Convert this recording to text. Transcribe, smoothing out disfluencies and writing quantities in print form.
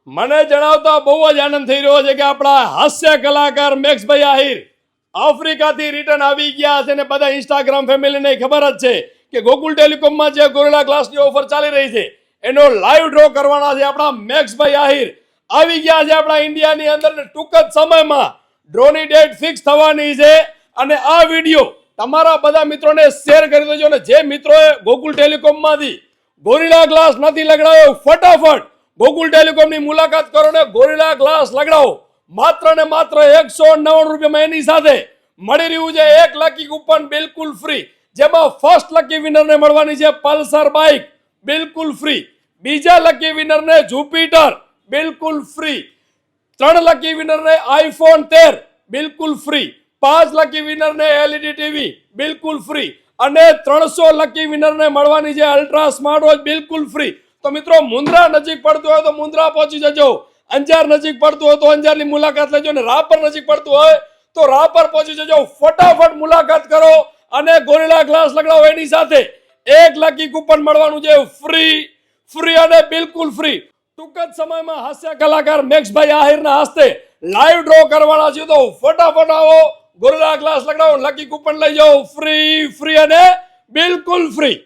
મને જણાવતા બહુ જ આનંદ થઈ રહ્યો છે કે આપણા હાસ્ય કલાકાર મેક્સભાઈ આહિર આફ્રિકાથી રિટર્ન આવી ગયા છે ને બધા ઇન્સ્ટાગ્રામ ફેમિલીને ખબર જ છે કે ગોકુલ ટેલિકોમમાં જે ગોરિલા ગ્લાસની ઓફર ચાલી રહી છે એનો લાઈવ ડ્રો કરવાના છે. આપણા મેક્સભાઈ આહિર આવી ગયા છે આપણા ઇન્ડિયાની અંદર ને ટૂંક જ સમયમાં ડ્રોની ડેટ ફિક્સ થવાની છે. અને આ વિડીયો તમારા બધા મિત્રોને શેર કરી દેજો અને જે મિત્રોએ ગોકુલ ટેલિકોમમાંથી ગોરિલા ગ્લાસ નથી લગાડ્યો ફટાફટ ગોકુલ ટેલિકોમની મુલાકાત કરો ને ગોરિલા ગ્લાસ લગાડો. માત્ર ને માત્ર 199 રૂપિયામાં એની સાથે મળી રહ્યું છે એક લકી કૂપન બિલકુલ ફ્રી, જેમાં ફર્સ્ટ લકી વિનરને મળવાની છે પલ્સર બાઇક બિલકુલ ફ્રી, બીજા લકી વિનરને જુપિટર બિલકુલ ફ્રી, 3 લકી વિનરને આઈફોન 13 બિલકુલ ફ્રી, 5 લકી વિનરને એલઈડી ટીવી બિલકુલ ફ્રી અને 300 લકી વિનરને મળવાની છે અલ્ટ્રા સ્માર્ટ વોચ બિલકુલ ફ્રી. તો મિત્રો મુન્દ્રા નજીક પડતું હોય તો મુન્દ્રા પહોંચી જજો, અંજાર નજીક પડતું હોય તો અંજારની મુલાકાત લેજો અને રાપર નજીક પડતું હોય તો રાપર પહોંચી જજો. ફટાફટ મુલાકાત કરો અને ગોરિલા ગ્લાસ લગાડો. એની સાથે એક લકી કૂપન મળવાનું છે ફ્રી અને બિલકુલ ફ્રી. ટૂંક જ સમયમાં હાસ્ય કલાકાર મેક્સભાઈ આહિરના હસ્તે લાઈવ ડ્રો કરવાના છે તો ફટાફટ આવો, ગોરિલા ગ્લાસ લગાડો, લકી કૂપન લઈ જાઓ ફ્રી અને બિલકુલ ફ્રી.